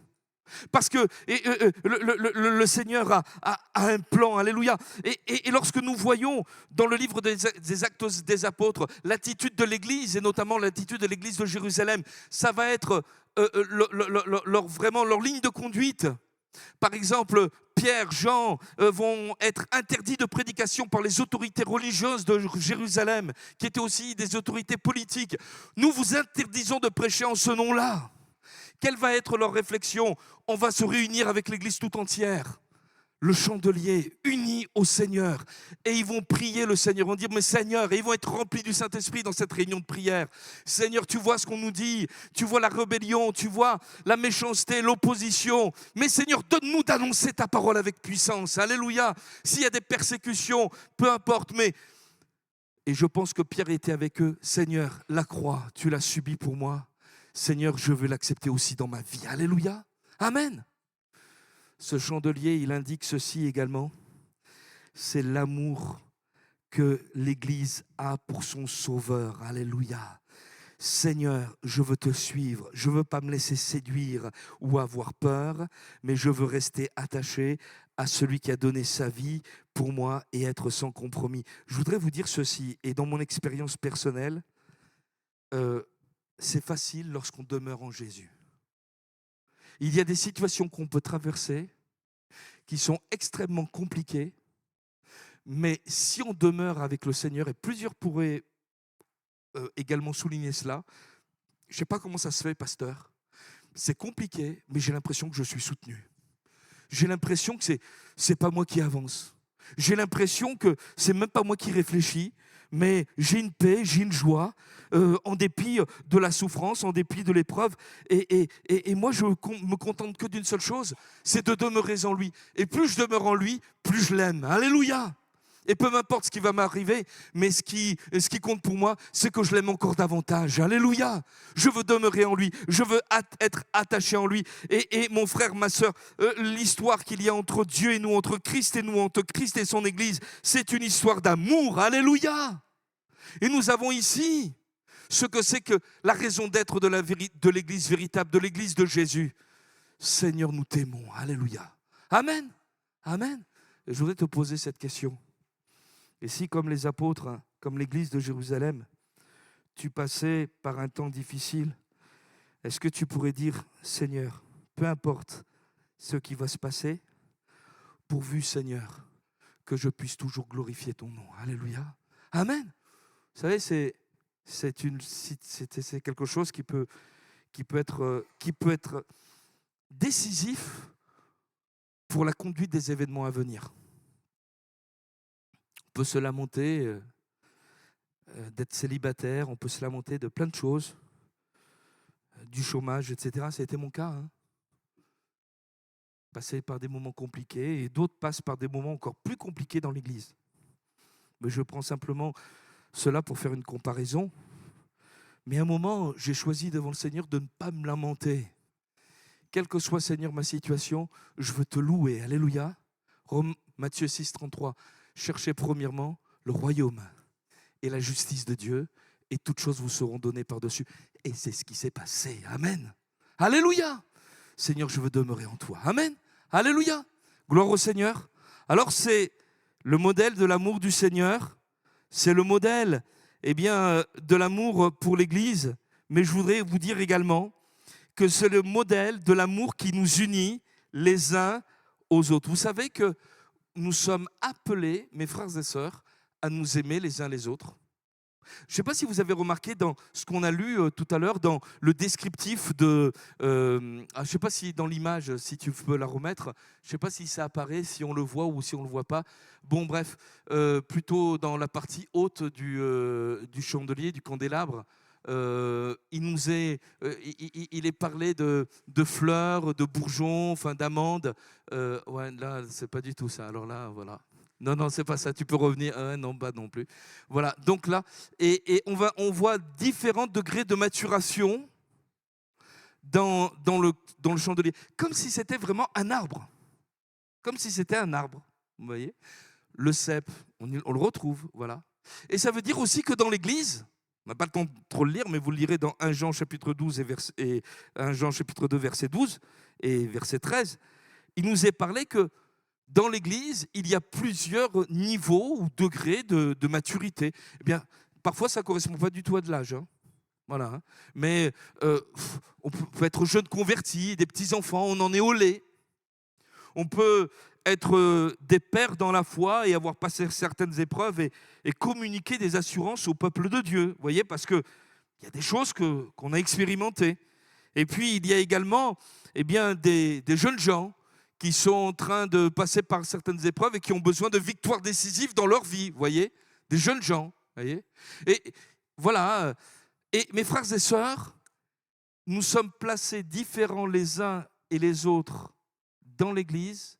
Parce que le Seigneur a un plan, alléluia. Et lorsque nous voyons dans le livre des Actes des Apôtres l'attitude de l'Église, et notamment l'attitude de l'Église de Jérusalem, ça va être vraiment leur ligne de conduite. Par exemple, Pierre, Jean vont être interdits de prédication par les autorités religieuses de Jérusalem, qui étaient aussi des autorités politiques. Nous vous interdisons de prêcher en ce nom-là. Quelle va être leur réflexion ? On va se réunir avec l'Église tout entière, le chandelier, unis au Seigneur. Et ils vont prier le Seigneur, ils vont dire, mais Seigneur, et ils vont être remplis du Saint-Esprit dans cette réunion de prière. Seigneur, tu vois ce qu'on nous dit, tu vois la rébellion, tu vois la méchanceté, l'opposition. Mais Seigneur, donne-nous d'annoncer ta parole avec puissance. Alléluia. S'il y a des persécutions, peu importe, mais... Et je pense que Pierre était avec eux. Seigneur, la croix, tu l'as subie pour moi. Seigneur, je veux l'accepter aussi dans ma vie. Alléluia. Amen. Ce chandelier, il indique ceci également. C'est l'amour que l'Église a pour son Sauveur. Alléluia. Seigneur, je veux te suivre. Je ne veux pas me laisser séduire ou avoir peur, mais je veux rester attaché à celui qui a donné sa vie pour moi et être sans compromis. Je voudrais vous dire ceci, et dans mon expérience personnelle, c'est facile lorsqu'on demeure en Jésus. Il y a des situations qu'on peut traverser qui sont extrêmement compliquées, mais si on demeure avec le Seigneur, et plusieurs pourraient également souligner cela, je ne sais pas comment ça se fait, pasteur, c'est compliqué, mais j'ai l'impression que je suis soutenu. J'ai l'impression que c'est pas moi qui avance. J'ai l'impression que c'est même pas moi qui réfléchis, mais j'ai une paix, j'ai une joie, en dépit de la souffrance, en dépit de l'épreuve. Et moi, je me contente que d'une seule chose, c'est de demeurer en lui. Et plus je demeure en lui, plus je l'aime. Alléluia. Et peu m'importe ce qui va m'arriver, mais ce qui compte pour moi, c'est que je l'aime encore davantage. Alléluia. Je veux demeurer en lui. Je veux être attaché en lui. Et mon frère, ma soeur, l'histoire qu'il y a entre Dieu et nous, entre Christ et nous, entre Christ et son Église, c'est une histoire d'amour. Alléluia. Et nous avons ici ce que c'est que la raison d'être de l'Église véritable, de l'Église de Jésus. Seigneur, nous t'aimons. Alléluia. Amen. Amen. Et je voudrais te poser cette question. Et si, comme les apôtres, hein, comme l'Église de Jérusalem, tu passais par un temps difficile, est-ce que tu pourrais dire, Seigneur, peu importe ce qui va se passer, pourvu, Seigneur, que je puisse toujours glorifier ton nom. Alléluia. Amen. Vous savez, c'est quelque chose qui peut être décisif pour la conduite des événements à venir. On peut se lamenter d'être célibataire, on peut se lamenter de plein de choses, du chômage, etc. Ça a été mon cas. Hein. Passer par des moments compliqués et d'autres passent par des moments encore plus compliqués dans l'Église. Mais je prends simplement cela pour faire une comparaison. Mais à un moment, j'ai choisi devant le Seigneur de ne pas me lamenter. Quelle que soit, Seigneur, ma situation, je veux te louer. Alléluia. Matthieu 6, 33. Cherchez premièrement le royaume et la justice de Dieu, et toutes choses vous seront données par-dessus. Et c'est ce qui s'est passé. Amen. Alléluia. Seigneur, je veux demeurer en toi. Amen. Alléluia. Gloire au Seigneur. Alors, c'est le modèle de l'amour du Seigneur. C'est le modèle de l'amour pour l'Église. Mais je voudrais vous dire également que c'est le modèle de l'amour qui nous unit les uns aux autres. Vous savez que nous sommes appelés, mes frères et sœurs, à nous aimer les uns les autres. Je ne sais pas si vous avez remarqué dans ce qu'on a lu tout à l'heure, dans le descriptif de... je ne sais pas si dans l'image, si tu peux la remettre, je ne sais pas si ça apparaît, si on le voit ou si on ne le voit pas. Bon, bref, plutôt dans la partie haute du chandelier, du candélabre, il est parlé de fleurs, de bourgeons, enfin d'amandes. Ouais, là, ce n'est pas du tout ça. Alors là, voilà. Non, c'est pas ça. Tu peux revenir. Non, pas non plus. Voilà. Donc là, et on voit différents degrés de maturation dans le chandelier, comme si c'était vraiment un arbre. Comme si c'était un arbre. Vous voyez, le cep, on le retrouve. Voilà. Et ça veut dire aussi que dans l'Église, on n'a pas le temps de trop le lire, mais vous le lirez dans 1 Jean chapitre 12 et 1 Jean chapitre 2 verset 12 et verset 13. Il nous est parlé que dans l'Église, il y a plusieurs niveaux ou degrés de maturité. Eh bien, parfois, ça ne correspond pas du tout à de l'âge. Hein. Voilà. Hein. Mais on peut être jeune converti, des petits-enfants, on en est au lait. On peut être des pères dans la foi et avoir passé certaines épreuves et communiquer des assurances au peuple de Dieu. Vous voyez, parce qu'il y a des choses qu'on a expérimentées. Et puis, il y a également des jeunes gens qui sont en train de passer par certaines épreuves et qui ont besoin de victoires décisives dans leur vie, vous voyez, des jeunes gens, vous voyez. Et voilà, et mes frères et sœurs, nous sommes placés différents les uns et les autres dans l'Église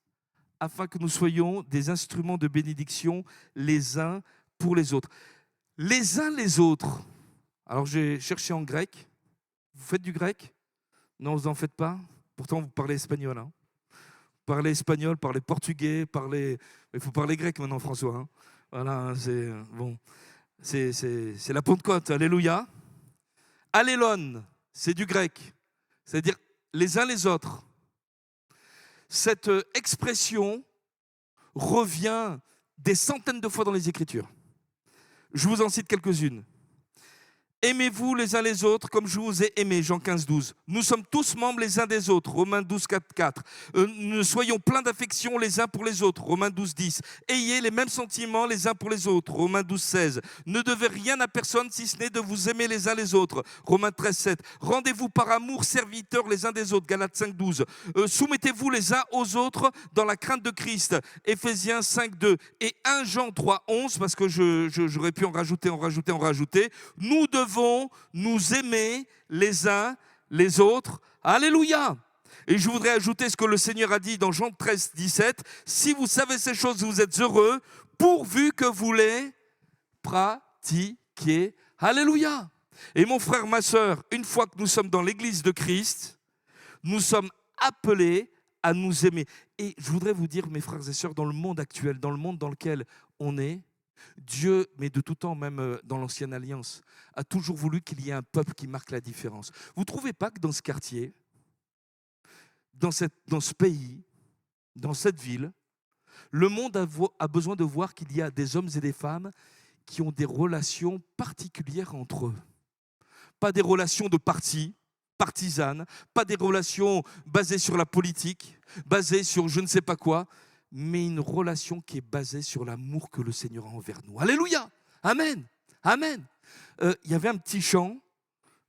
afin que nous soyons des instruments de bénédiction les uns pour les autres. Les uns les autres. Alors j'ai cherché en grec. Vous faites du grec? Non, vous n'en faites pas? Pourtant, vous parlez espagnol, hein. Parler espagnol, parler portugais, il faut parler grec maintenant, François. Hein. Voilà, c'est bon. C'est la Pentecôte, alléluia. Allélon, c'est du grec, c'est-à-dire les uns les autres. Cette expression revient des centaines de fois dans les Écritures. Je vous en cite quelques-unes. Aimez-vous les uns les autres comme je vous ai aimé, Jean 15, 12. Nous sommes tous membres les uns des autres, Romains 12, 4, 4. Nous soyons pleins d'affection les uns pour les autres, Romains 12, 10. Ayez les mêmes sentiments les uns pour les autres, Romains 12, 16. Ne devez rien à personne si ce n'est de vous aimer les uns les autres, Romains 13, 7. Rendez-vous par amour serviteurs les uns des autres, Galates 5, 12. Soumettez-vous les uns aux autres dans la crainte de Christ, Éphésiens 5, 2. Et 1 Jean 3, 11, parce que j'aurais pu en rajouter. Nous devons nous aimer les uns les autres. Alléluia. Et je voudrais ajouter ce que le Seigneur a dit dans Jean 13, 17. Si vous savez ces choses, vous êtes heureux, pourvu que vous les pratiquiez. Alléluia. Et mon frère, ma sœur, une fois que nous sommes dans l'Église de Christ, nous sommes appelés à nous aimer. Et je voudrais vous dire, mes frères et sœurs, dans le monde actuel, dans le monde dans lequel on est, Dieu, mais de tout temps, même dans l'Ancienne Alliance, a toujours voulu qu'il y ait un peuple qui marque la différence. Vous ne trouvez pas que dans ce quartier, dans ce pays, dans cette ville, le monde a besoin de voir qu'il y a des hommes et des femmes qui ont des relations particulières entre eux. Pas des relations de parti, partisanes, pas des relations basées sur la politique, basées sur je ne sais pas quoi, mais une relation qui est basée sur l'amour que le Seigneur a envers nous. Alléluia! Amen! Amen! Il y avait un petit chant,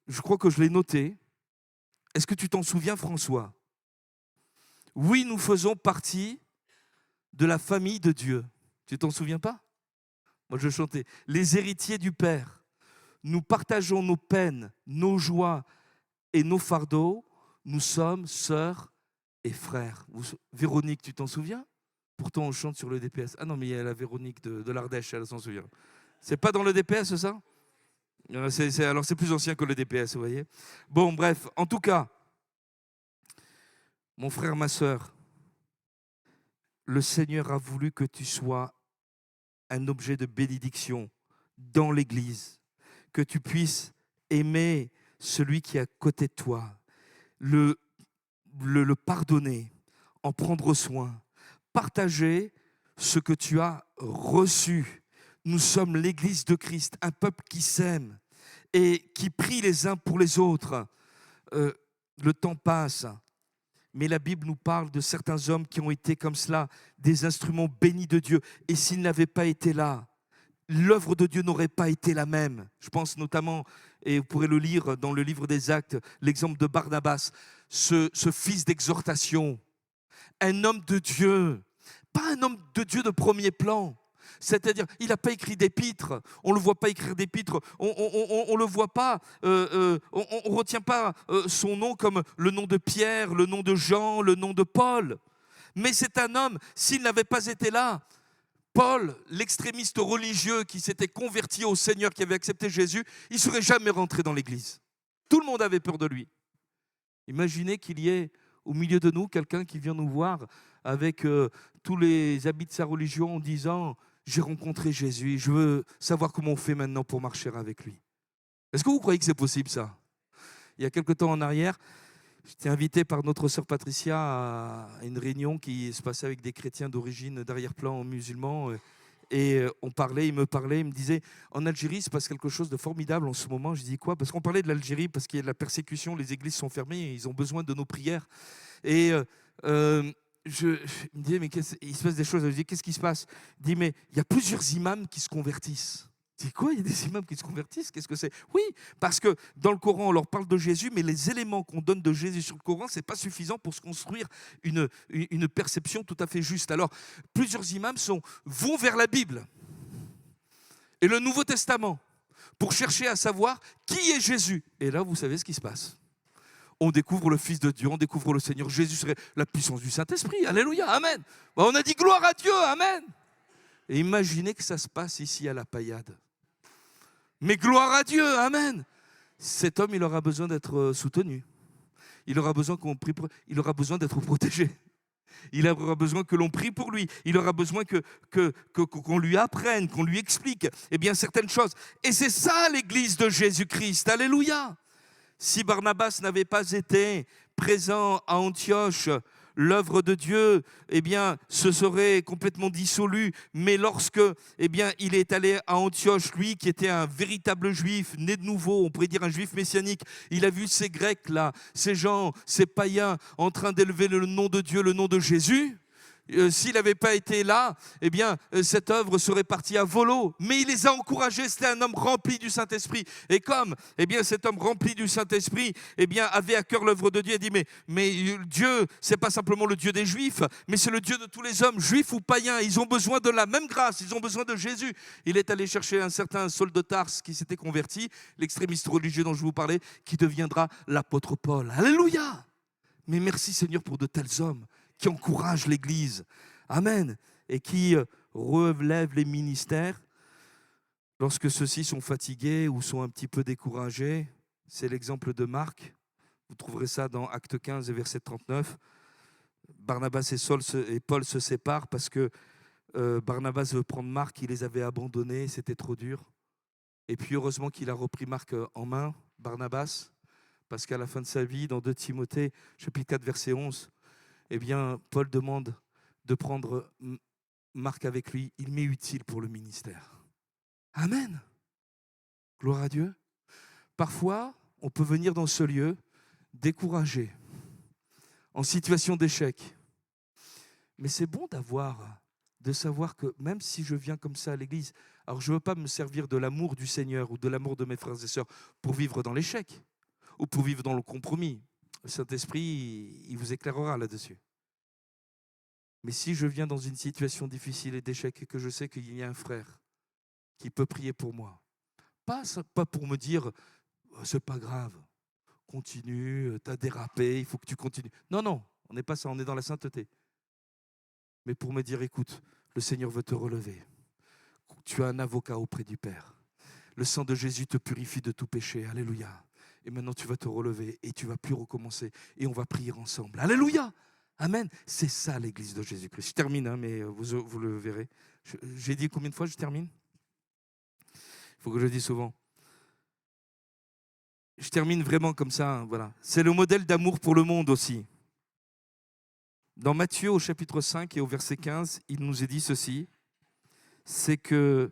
je crois que je l'ai noté. Est-ce que tu t'en souviens, François? Oui, nous faisons partie de la famille de Dieu. Tu t'en souviens pas? Moi, je chantais. Les héritiers du Père. Nous partageons nos peines, nos joies et nos fardeaux. Nous sommes sœurs et frères. Véronique, tu t'en souviens? Pourtant, on chante sur le DPS. Ah non, mais il y a la Véronique de l'Ardèche, elle s'en souvient. C'est pas dans le DPS, ça? Alors, c'est plus ancien que le DPS, vous voyez. Bon, bref, en tout cas, mon frère, ma sœur, le Seigneur a voulu que tu sois un objet de bénédiction dans l'Église, que tu puisses aimer celui qui est à côté de toi, le pardonner, en prendre soin, partager ce que tu as reçu. Nous sommes l'Église de Christ, un peuple qui s'aime et qui prie les uns pour les autres. Le temps passe, mais la Bible nous parle de certains hommes qui ont été comme cela, des instruments bénis de Dieu. Et s'ils n'avaient pas été là, l'œuvre de Dieu n'aurait pas été la même. Je pense notamment, et vous pourrez le lire dans le livre des Actes, l'exemple de Barnabas, ce fils d'exhortation, un homme de Dieu, pas un homme de Dieu de premier plan. C'est-à-dire, il n'a pas écrit d'épîtres, on ne le voit pas écrire d'épîtres, on ne le voit pas, on ne retient pas son nom comme le nom de Pierre, le nom de Jean, le nom de Paul. Mais c'est un homme, s'il n'avait pas été là, Paul, l'extrémiste religieux qui s'était converti au Seigneur, qui avait accepté Jésus, il ne serait jamais rentré dans l'église. Tout le monde avait peur de lui. Imaginez qu'il y ait au milieu de nous quelqu'un qui vient nous voir avec tous les habits de sa religion en disant « J'ai rencontré Jésus, je veux savoir comment on fait maintenant pour marcher avec lui. » Est-ce que vous croyez que c'est possible ça? Il y a quelque temps en arrière, j'étais invité par notre sœur Patricia à une réunion qui se passait avec des chrétiens d'origine d'arrière-plan musulmans. Et on parlait, il me disait, en Algérie, il se passe quelque chose de formidable en ce moment. Je dis quoi? Parce qu'on parlait de l'Algérie, parce qu'il y a de la persécution, les églises sont fermées, et ils ont besoin de nos prières. Et il me disait, mais il se passe des choses. Je dis, qu'est-ce qui se passe? Il dit, mais il y a plusieurs imams qui se convertissent. Je dis, quoi? Il y a des imams qui se convertissent? Qu'est-ce que c'est? Oui, parce que dans le Coran, on leur parle de Jésus, mais les éléments qu'on donne de Jésus sur le Coran, ce n'est pas suffisant pour se construire une perception tout à fait juste. Alors, plusieurs imams vont vers la Bible et le Nouveau Testament pour chercher à savoir qui est Jésus. Et là, vous savez ce qui se passe. On découvre le Fils de Dieu, on découvre le Seigneur Jésus, serait la puissance du Saint-Esprit. Alléluia, amen. On a dit gloire à Dieu, amen. Et imaginez que ça se passe ici à la Paillade. Mais gloire à Dieu, amen. Cet homme, il aura besoin d'être soutenu. Il aura besoin il aura besoin d'être protégé. Il aura besoin que l'on prie pour lui. Il aura besoin qu'on lui apprenne, qu'on lui explique certaines choses. Et c'est ça l'Église de Jésus-Christ. Alléluia. Si Barnabas n'avait pas été présent à Antioche, l'œuvre de Dieu, se serait complètement dissolue. Mais lorsque, il est allé à Antioche, lui qui était un véritable juif, né de nouveau, on pourrait dire un juif messianique, il a vu ces Grecs là, ces gens, ces païens en train d'élever le nom de Dieu, le nom de Jésus. S'il n'avait pas été là, cette œuvre serait partie à volo. Mais il les a encouragés, c'était un homme rempli du Saint-Esprit. Et comme cet homme rempli du Saint-Esprit avait à cœur l'œuvre de Dieu, il dit mais Dieu, ce n'est pas simplement le Dieu des Juifs, mais c'est le Dieu de tous les hommes, juifs ou païens. Ils ont besoin de la même grâce, ils ont besoin de Jésus. Il est allé chercher un certain Saul de Tarse qui s'était converti, l'extrémiste religieux dont je vous parlais, qui deviendra l'apôtre Paul. Alléluia! Mais merci Seigneur pour de tels hommes qui encouragent l'Église, amen, et qui relèvent les ministères lorsque ceux-ci sont fatigués ou sont un petit peu découragés. C'est l'exemple de Marc, vous trouverez ça dans Acte 15, verset 39. Barnabas et Paul se séparent parce que Barnabas veut prendre Marc, il les avait abandonnés, c'était trop dur. Et puis heureusement qu'il a repris Marc en main, Barnabas, parce qu'à la fin de sa vie, dans 2 Timothée, chapitre 4, verset 11, eh bien, Paul demande de prendre Marc avec lui. Il m'est utile pour le ministère. Amen. Gloire à Dieu. Parfois, on peut venir dans ce lieu découragé, en situation d'échec. Mais c'est bon de savoir que même si je viens comme ça à l'église, alors je ne veux pas me servir de l'amour du Seigneur ou de l'amour de mes frères et sœurs pour vivre dans l'échec ou pour vivre dans le compromis. Le Saint-Esprit, il vous éclairera là-dessus. Mais si je viens dans une situation difficile et d'échec et que je sais qu'il y a un frère qui peut prier pour moi, pas pour me dire « c'est pas grave, continue, t'as dérapé, il faut que tu continues ». Non, non, on n'est pas ça, on est dans la sainteté. Mais pour me dire « écoute, le Seigneur veut te relever. Tu as un avocat auprès du Père. Le sang de Jésus te purifie de tout péché. Alléluia. Et maintenant, tu vas te relever et tu ne vas plus recommencer. Et on va prier ensemble. Alléluia. Amen. C'est ça l'église de Jésus-Christ. Je termine, mais vous le verrez. J'ai dit combien de fois je termine? Il faut que je le dise souvent. Je termine vraiment comme ça. Voilà. C'est le modèle d'amour pour le monde aussi. Dans Matthieu, au chapitre 5 et au verset 15, il nous est dit ceci. C'est que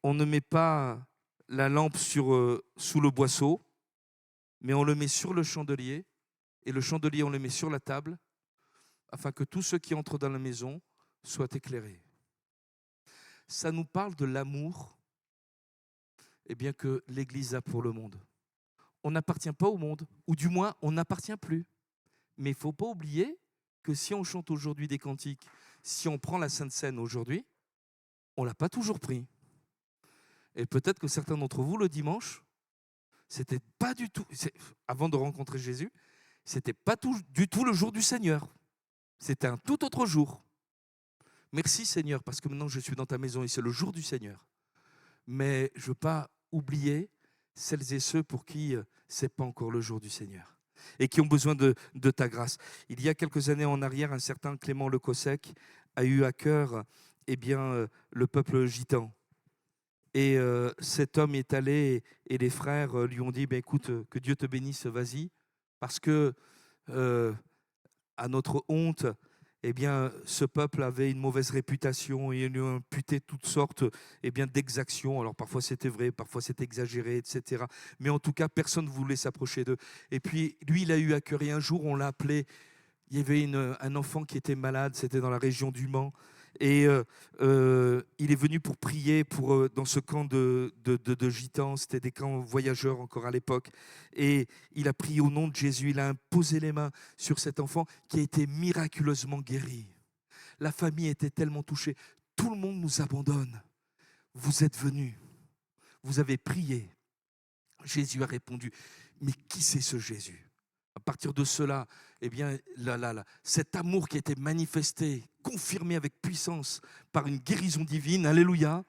on ne met pas la lampe sous le boisseau, mais on le met sur le chandelier, et le chandelier, on le met sur la table, afin que tous ceux qui entrent dans la maison soient éclairés. Ça nous parle de l'amour que l'Église a pour le monde. On n'appartient pas au monde, ou du moins, on n'appartient plus. Mais il ne faut pas oublier que si on chante aujourd'hui des cantiques, si on prend la Sainte Seine aujourd'hui, on ne l'a pas toujours pris. Et peut-être que certains d'entre vous, le dimanche, c'était pas du tout, avant de rencontrer Jésus, c'était pas du tout le jour du Seigneur. C'était un tout autre jour. Merci Seigneur, parce que maintenant je suis dans ta maison et c'est le jour du Seigneur. Mais je ne veux pas oublier celles et ceux pour qui ce n'est pas encore le jour du Seigneur et qui ont besoin de ta grâce. Il y a quelques années en arrière, un certain Clément Le Cossec a eu à cœur le peuple gitan. Et cet homme est allé et les frères lui ont dit écoute, que Dieu te bénisse, vas-y, parce que à notre honte, ce peuple avait une mauvaise réputation et ils lui ont imputé toutes sortes d'exactions. Alors parfois c'était vrai, parfois c'était exagéré, etc. Mais en tout cas, personne ne voulait s'approcher d'eux. Et puis lui, il a eu à cœur. Et un jour, on l'a appelé. Il y avait un enfant qui était malade, c'était dans la région du Mans. Et il est venu pour prier dans ce camp de gitans. C'était des camps voyageurs encore à l'époque. Et il a prié au nom de Jésus. Il a imposé les mains sur cet enfant qui a été miraculeusement guéri. La famille était tellement touchée. Tout le monde nous abandonne. Vous êtes venus. Vous avez prié. Jésus a répondu. Mais qui c'est ce Jésus ? À partir de cela, cet amour qui a été manifesté, confirmé avec puissance par une guérison divine, alléluia,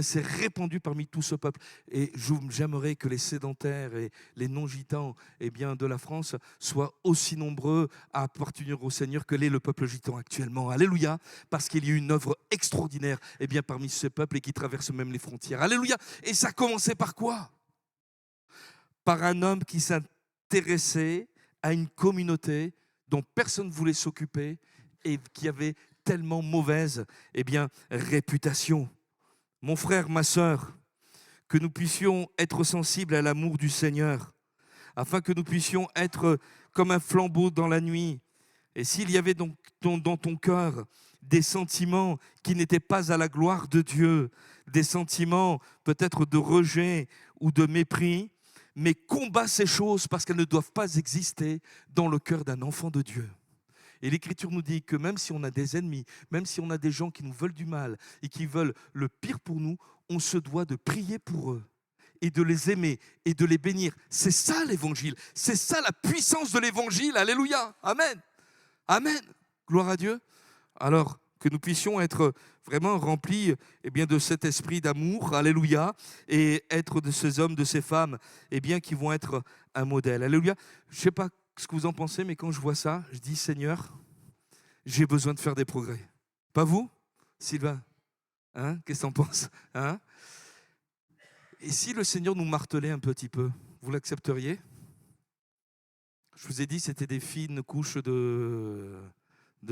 s'est répandu parmi tout ce peuple. Et j'aimerais que les sédentaires et les non-gitans de la France soient aussi nombreux à appartenir au Seigneur que l'est le peuple gitan actuellement. Alléluia, parce qu'il y a une œuvre extraordinaire parmi ce peuple et qui traverse même les frontières. Alléluia. Et ça a commencé par quoi ? Par un homme qui s'intéressait à une communauté dont personne ne voulait s'occuper et qui avait tellement mauvaise réputation. Mon frère, ma sœur, que nous puissions être sensibles à l'amour du Seigneur, afin que nous puissions être comme un flambeau dans la nuit. Et s'il y avait donc dans ton cœur des sentiments qui n'étaient pas à la gloire de Dieu, des sentiments peut-être de rejet ou de mépris, mais combat ces choses parce qu'elles ne doivent pas exister dans le cœur d'un enfant de Dieu. Et l'Écriture nous dit que même si on a des ennemis, même si on a des gens qui nous veulent du mal et qui veulent le pire pour nous, on se doit de prier pour eux et de les aimer et de les bénir. C'est ça l'Évangile, c'est ça la puissance de l'Évangile. Alléluia, amen, amen, gloire à Dieu. Alors, que nous puissions être vraiment remplis de cet esprit d'amour, alléluia, et être de ces hommes, de ces femmes qui vont être un modèle, alléluia. Je ne sais pas ce que vous en pensez, mais quand je vois ça, je dis Seigneur, j'ai besoin de faire des progrès. Pas vous ? Sylvain, hein, qu'est-ce que t'en penses, hein? Et si le Seigneur nous martelait un petit peu, vous l'accepteriez? Je vous ai dit, c'était des fines couches de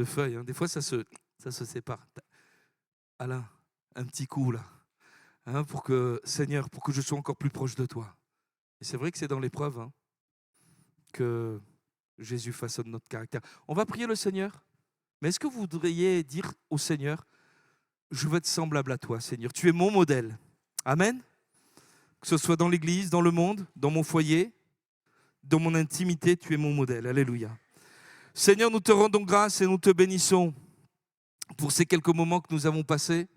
feuilles. Hein. Des fois, ça se sépare. Alain, un petit coup là, hein, pour que, Seigneur, pour que je sois encore plus proche de toi. Et c'est vrai que c'est dans l'épreuve hein, que Jésus façonne notre caractère. On va prier le Seigneur. Mais est-ce que vous voudriez dire au Seigneur, je veux être semblable à toi, Seigneur. Tu es mon modèle. Amen. Que ce soit dans l'église, dans le monde, dans mon foyer, dans mon intimité, tu es mon modèle. Alléluia. Seigneur, nous te rendons grâce et nous te bénissons pour ces quelques moments que nous avons passés.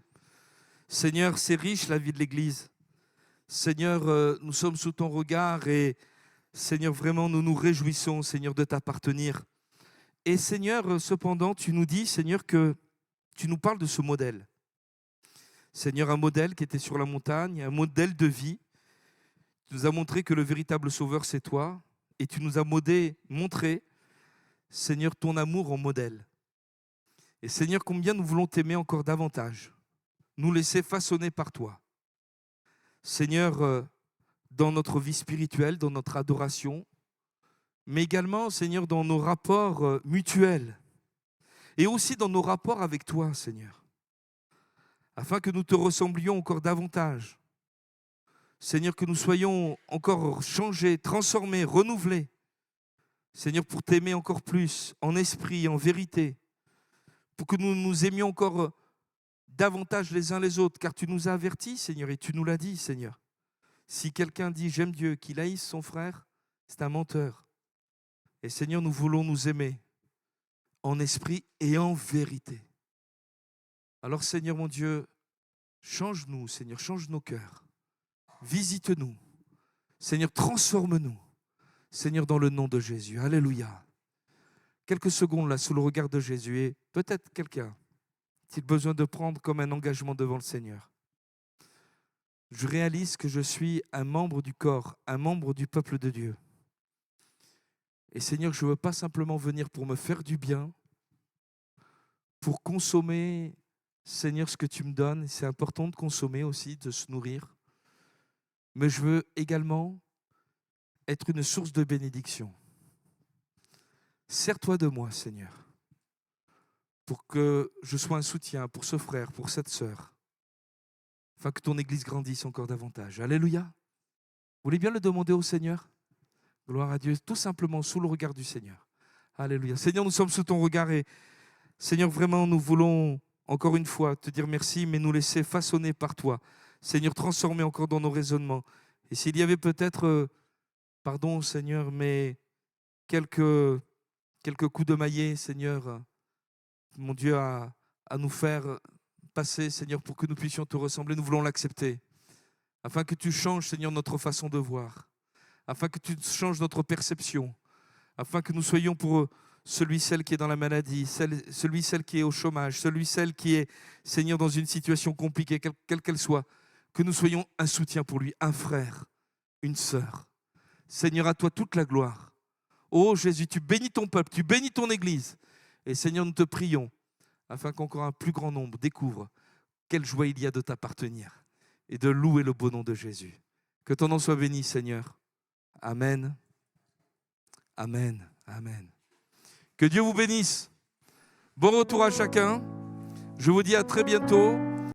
Seigneur, c'est riche la vie de l'église. Seigneur, nous sommes sous ton regard et Seigneur, vraiment, nous nous réjouissons, Seigneur, de t'appartenir. Et Seigneur, cependant, tu nous dis, Seigneur, que tu nous parles de ce modèle. Seigneur, un modèle qui était sur la montagne, un modèle de vie. Tu nous as montré que le véritable sauveur, c'est toi. Et tu nous as montré, Seigneur, ton amour en modèle. Et Seigneur, combien nous voulons t'aimer encore davantage. Nous laisser façonner par toi. Seigneur, dans notre vie spirituelle, dans notre adoration, mais également, Seigneur, dans nos rapports mutuels. Et aussi dans nos rapports avec toi, Seigneur. Afin que nous te ressemblions encore davantage. Seigneur, que nous soyons encore changés, transformés, renouvelés. Seigneur, pour t'aimer encore plus, en esprit, en vérité. Pour que nous nous aimions encore davantage les uns les autres. Car tu nous as avertis, Seigneur, et tu nous l'as dit, Seigneur. Si quelqu'un dit « j'aime Dieu », qu'il haïsse son frère, c'est un menteur. Et Seigneur, nous voulons nous aimer en esprit et en vérité. Alors Seigneur mon Dieu, change-nous, Seigneur, change nos cœurs. Visite-nous. Seigneur, transforme-nous. Seigneur, dans le nom de Jésus. Alléluia. Quelques secondes là, sous le regard de Jésus. Et peut-être quelqu'un a-t-il besoin de prendre comme un engagement devant le Seigneur. Je réalise que je suis un membre du corps, un membre du peuple de Dieu. Et Seigneur, je ne veux pas simplement venir pour me faire du bien, pour consommer, Seigneur, ce que tu me donnes. C'est important de consommer aussi, de se nourrir. Mais je veux également être une source de bénédiction. Sers-toi de moi, Seigneur, pour que je sois un soutien pour ce frère, pour cette sœur, afin que ton Église grandisse encore davantage. Alléluia. Vous voulez bien le demander au Seigneur? Gloire à Dieu, tout simplement sous le regard du Seigneur. Alléluia. Seigneur, nous sommes sous ton regard et Seigneur, vraiment, nous voulons encore une fois te dire merci, mais nous laisser façonner par toi. Seigneur, transformer encore dans nos raisonnements. Et s'il y avait peut-être, pardon Seigneur, mais quelques coups de maillet, Seigneur, mon Dieu, à nous faire passer, Seigneur, pour que nous puissions te ressembler, nous voulons l'accepter. Afin que tu changes, Seigneur, notre façon de voir. Afin que tu changes notre perception. Afin que nous soyons pour celui, celle qui est dans la maladie, celui, celle qui est au chômage, celui, celle qui est, Seigneur, dans une situation compliquée, quelle qu'elle soit, que nous soyons un soutien pour lui, un frère, une sœur. Seigneur, à toi toute la gloire. Oh Jésus, tu bénis ton peuple, tu bénis ton Église. Et Seigneur, nous te prions, afin qu'encore un plus grand nombre découvre quelle joie il y a de t'appartenir et de louer le beau nom de Jésus. Que ton nom soit béni, Seigneur. Amen. Amen. Amen. Que Dieu vous bénisse. Bon retour à chacun. Je vous dis à très bientôt.